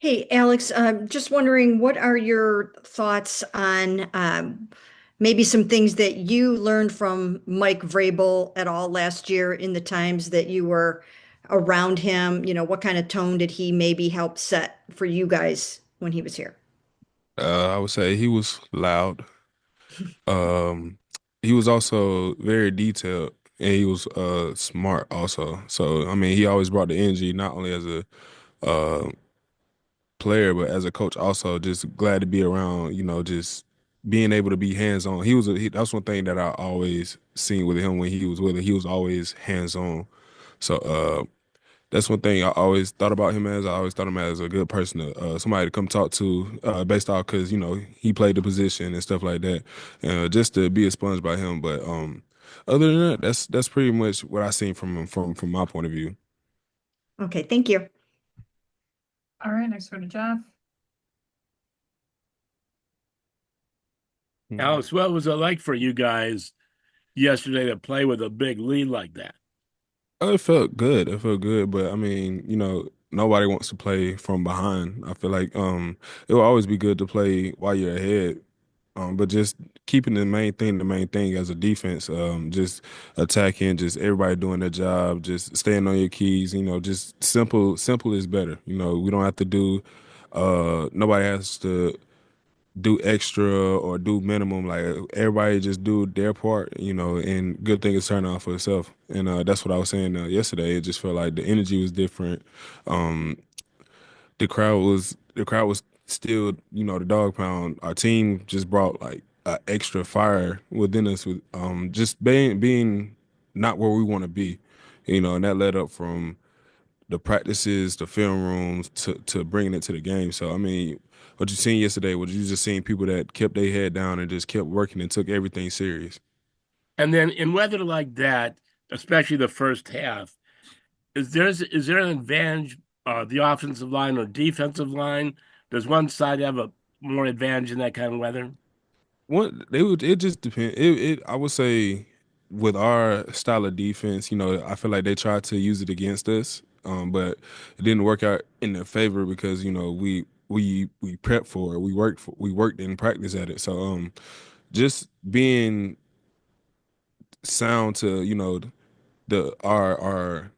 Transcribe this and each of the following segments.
Hey, Alex, just wondering, what are your thoughts on maybe some things that you learned from Mike Vrabel at all last year in the times that you were around him? What kind of tone did he maybe help set for you guys when he was here? I would say he was loud. Um, he was also very detailed and he was smart also. So I mean, he always brought the energy not only as a uh player but as a coach also. Just glad to be around, just being able to be hands on. That's one thing that I always seen with him when he was with it. He was always hands on. So that's one thing I always thought about him as. I always thought him as a good person, somebody to come talk to, based off because he played the position and stuff like that, just to be a sponge by him. But other than that, that's pretty much what I seen from him from my point of view. Okay, thank you. All right, next go to Jeff. Mhm. Alex, what was it like for you guys yesterday to play with a big lead like that? Oh, it felt good. It felt good, but I mean, nobody wants to play from behind. I feel like it will always be good to play while you're ahead. But just keeping the main thing as a defense, just attacking, just everybody doing their job, just staying on your keys, just simple is better. We don't have to nobody has to do extra or do minimum. Like everybody just do their part, and good thing is turn on for itself. And that's what I was saying yesterday. It just felt like the energy was different. Um, the crowd was still, the dog pound. Our team just brought like extra fire within us with just being not where we want to be, and that led up from the practices, the film rooms to bringing it to the game. So I mean, what you seen yesterday was you just seeing people that kept their head down and just kept working and took everything serious. And then in weather like that, especially the first half, is there an advantage, the offensive line or defensive line? Does one side have a more advantage in that kind of weather? It just depends. I would say with our style of defense, I feel like they tried to use it against us, but it didn't work out in their favor because we prepped for it. We worked in practice at it. So just being sound to the our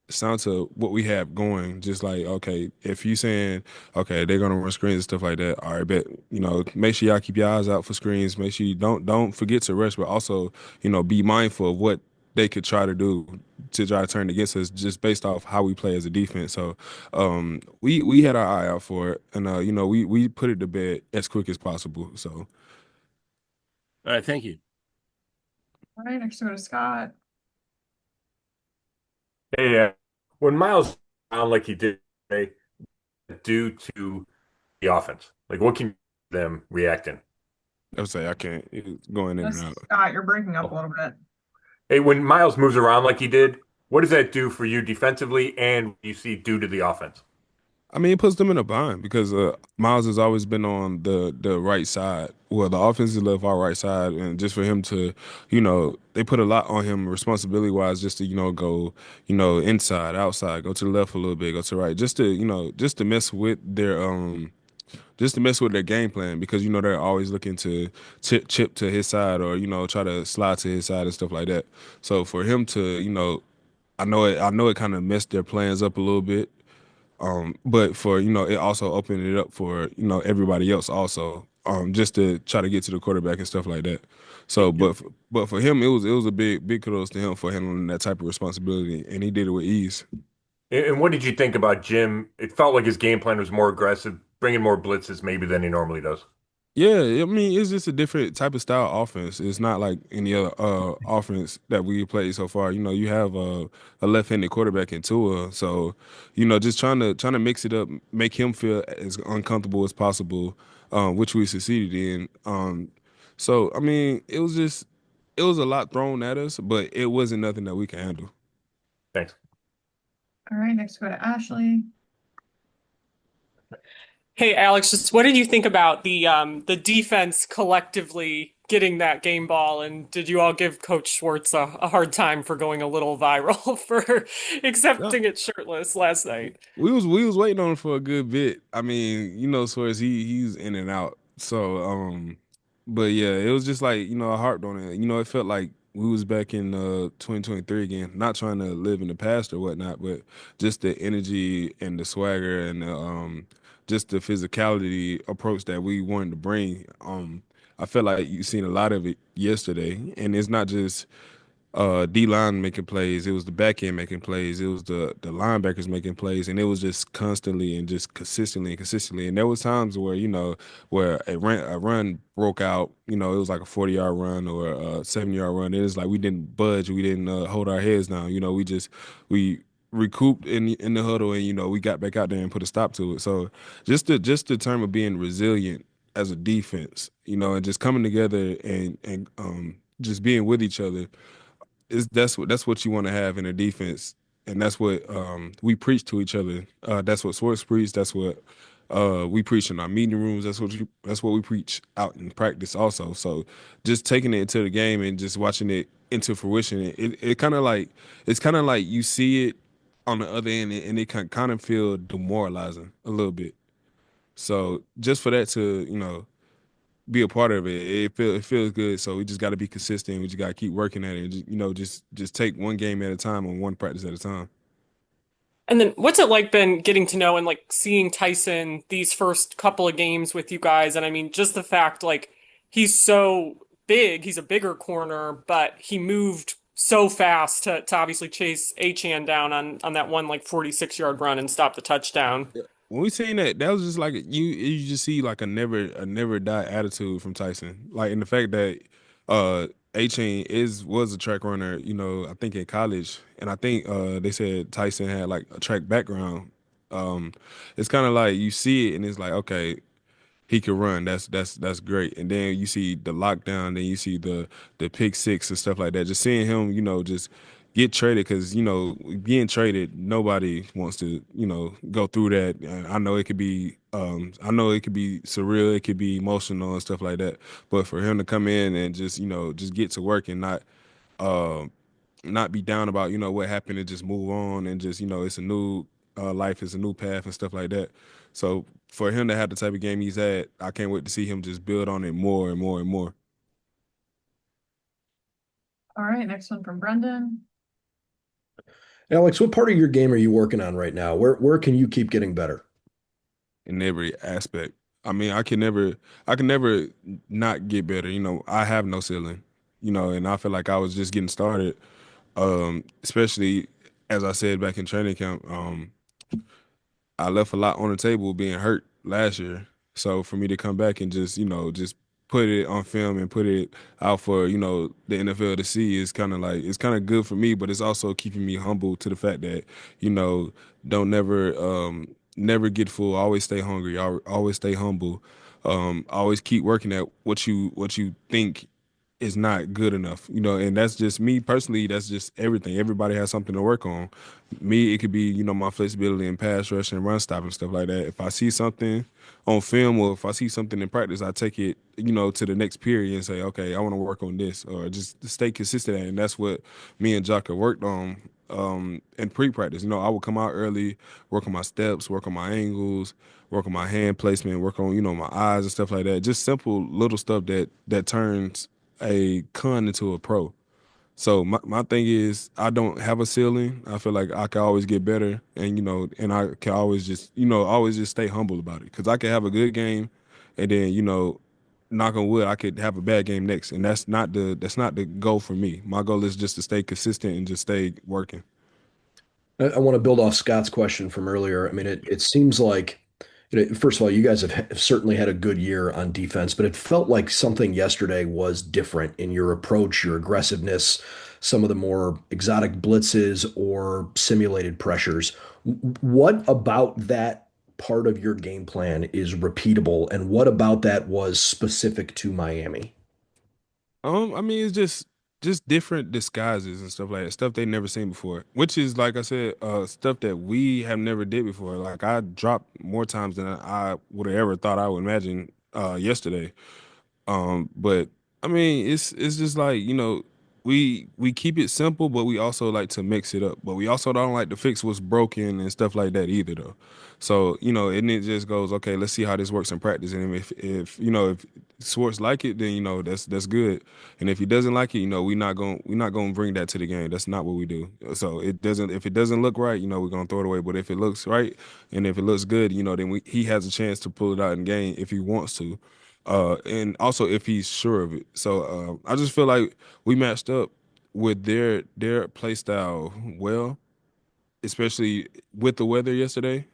sound to what we have going. Just like, okay, if you saying, okay, they're gonna run screens and stuff like that, all right, bet, make sure y'all keep your eyes out for screens. Make sure you don't forget to rush, but also, be mindful of what they could try to do to try to turn against us just based off how we play as a defense. So we had our eye out for it, and we put it to bed as quick as possible. So All right, thank you. All right, next go to Scott. Hey, when Miles sound like he did today, due to the offense, like what can them reacting? I would say I can't, it's going in and out. Scott, you're breaking up a Oh. little bit. Hey, when Miles moves around like he did, what does that do for you defensively and you see due to the offense? I mean, it puts them in a bind because Miles has always been on the right side. Well, the offense is left our right side, and just for him to, they put a lot on him responsibility wise, just to go, inside, outside, go to the left a little bit, go to the right, just to mess with their game plan because they're always looking to chip to his side or try to slide to his side and stuff like that. So for him to, I know it kind of messed their plans up a little bit, but for it also opened it up for everybody else also, just to try to get to the quarterback and stuff like that. So, but for him, it was a big kudos to him for handling that type of responsibility, and he did it with ease. And what did you think about Jim? It felt like his game plan was more aggressive, bringing more blitzes maybe than he normally does. Yeah, I mean, it's just a different type of style offense. It's not like any other offense that we played so far. You have a left-handed quarterback in Tua, so just trying to mix it up, make him feel as uncomfortable as possible, which we succeeded in. So I mean, it was a lot thrown at us, but it wasn't nothing that we can handle. Thanks. All right, next go to Ashley. Hey Alex, just what did you think about the defense collectively getting that game ball? And did you all give Coach Schwartz a hard time for going a little viral for No, accepting it shirtless last night? we was waiting on him for a good bit. I mean, Suarez, he's in and out. So, but yeah, it was just like, I harped on it. It felt like we was back in 2023 again. Not trying to live in the past or whatnot, but just the energy and the swagger and just the physicality approach that we wanted to bring. I felt like you seen a lot of it yesterday, and it's not just D line making plays. It was the back end making plays. It was the linebackers making plays, and it was just constantly and just consistently and consistently. And there was times where where a run broke out. It was like a 40-yard run or a 70-yard run. It was like we didn't budge. We didn't hold our heads down. We recouped in the huddle, and we got back out there and put a stop to it. So just the term of being resilient as a defense, and just coming together and just being with each other is that's what you want to have in a defense, and that's what we preach to each other. That's what sports preach. That's what we preach in our meeting rooms. That's what we preach out in practice also. So just taking it into the game and just watching it into fruition, it kind of like it's kind of like you see it on the other end, and it can kind of feel demoralizing a little bit. So just for that to be a part of it. It feels good. So we just got to be consistent. We just got to keep working at it. And just take one game at a time and one practice at a time. And then what's it like been getting to know and like seeing Tyson these first couple of games with you guys? And I mean, just the fact like he's so big, he's a bigger corner, but he moved so fast to obviously chase Achan down on that one like 46-yard run and stop the touchdown. Yeah. When we seen that, that was just like you just see like a never die attitude from Tyson. Like in the fact that A-Chain was a track runner, I think in college. And I think they said Tyson had like a track background. Um it's kind of like you see it and it's like, okay, he could run. That's great. And then you see the lockdown, then you see the pick six and stuff like that. Just seeing him, just get traded because being traded, nobody wants to go through that. And I know it could be surreal, it could be emotional and stuff like that. But for him to come in and just get to work and uh, not be down about what happened and just move on and just it's a new life, it's a new path and stuff like that. So for him to have the type of game he's had, I can't wait to see him just build on it more and more and more. All right, next one from Brendan. Alex, what part of your game are you working on right now? Where can you keep getting better? In every aspect. I mean, I can never not get better. I have no ceiling. And I feel like I was just getting started. Especially as I said back in training camp. I left a lot on the table being hurt last year. So for me to come back and just put it on film and put it out for, the NFL to see is kind of like, it's kind of good for me, but it's also keeping me humble to the fact that, don't never get full. Always stay hungry. Always stay humble. Always keep working at what you think is not good enough, and that's just me personally. That's just everything. Everybody has something to work on. Me, it could be, my flexibility in pass rush and run stop and stuff like that. If I see something on film or if I see something in practice, I take it, to the next period and say, okay, I want to work on this or just stay consistent at it. And that's what me and Jocka worked on in pre-practice. I would come out early, work on my steps, work on my angles, work on my hand placement, work on, my eyes and stuff like that. Just simple little stuff that turns a con into a pro. So my thing is I don't have a ceiling. I feel like I can always get better and I can always just stay humble about it. Cause I could have a good game and then, knock on wood, I could have a bad game next. And that's not the goal for me. My goal is just to stay consistent and just stay working. I want to build off Scott's question from earlier. I mean, it seems like, first of all, you guys have certainly had a good year on defense, but it felt like something yesterday was different in your approach, your aggressiveness, some of the more exotic blitzes or simulated pressures. What about that part of your game plan is repeatable, and what about that was specific to Miami? I mean, it's just different disguises and stuff like that, stuff they never seen before. Which is like I said, stuff that we have never did before. Like I dropped more times than I would have ever thought I would imagine yesterday. But I mean, it's just like, we keep it simple, but we also like to mix it up. But we also don't like to fix what's broken and stuff like that either, though. So, and it just goes, okay, let's see how this works in practice. And if Swartz like it, then that's good. And if he doesn't like it, we're not gonna bring that to the game. That's not what we do. So if it doesn't look right, we're gonna throw it away. But if it looks right and if it looks good, then he has a chance to pull it out in game if he wants to. And also if he's sure of it. So I just feel like we matched up with their play style well, especially with the weather yesterday.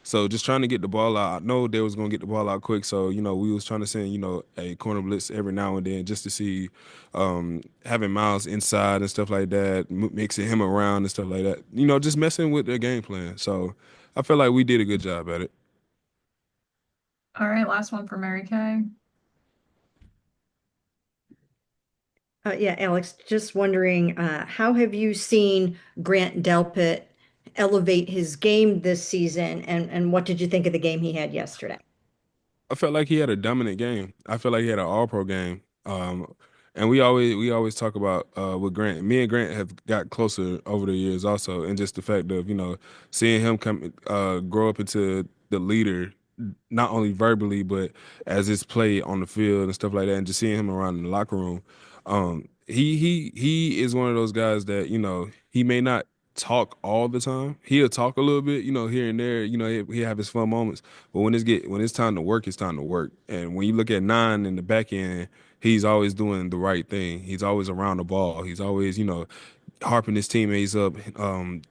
So just trying to get the ball out. I know they was gonna get the ball out quick. So we was trying to send a corner blitz every now and then just to see having Myles inside and stuff like that, mixing him around and stuff like that. Just messing with their game plan. So I feel like we did a good job at it. All right, last one for Mary Kay. Yeah, Alex, just wondering, how have you seen Grant Delpit elevate his game this season, and what did you think of the game he had yesterday? I felt like he had a dominant game. I felt like he had an all-pro game. And we always talk about with Grant. Me and Grant have got closer over the years also, and just the fact of seeing him come grow up into the leader, not only verbally but as his play on the field and stuff like that, and just seeing him around in the locker room. He is one of those guys that he may not talk all the time. He'll talk a little bit, here and there. He'll have his fun moments. But when it's time to work, it's time to work. And when you look at Nine in the back end, he's always doing the right thing. He's always around the ball. He's always, harping his teammates up.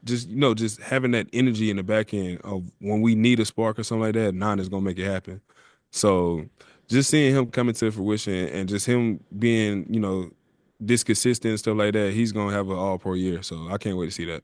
Just having that energy in the back end of when we need a spark or something like that, Nine is gonna make it happen. So just seeing him coming to fruition and just him being, this consistent and stuff like that, he's gonna have an all pro year. So I can't wait to see that.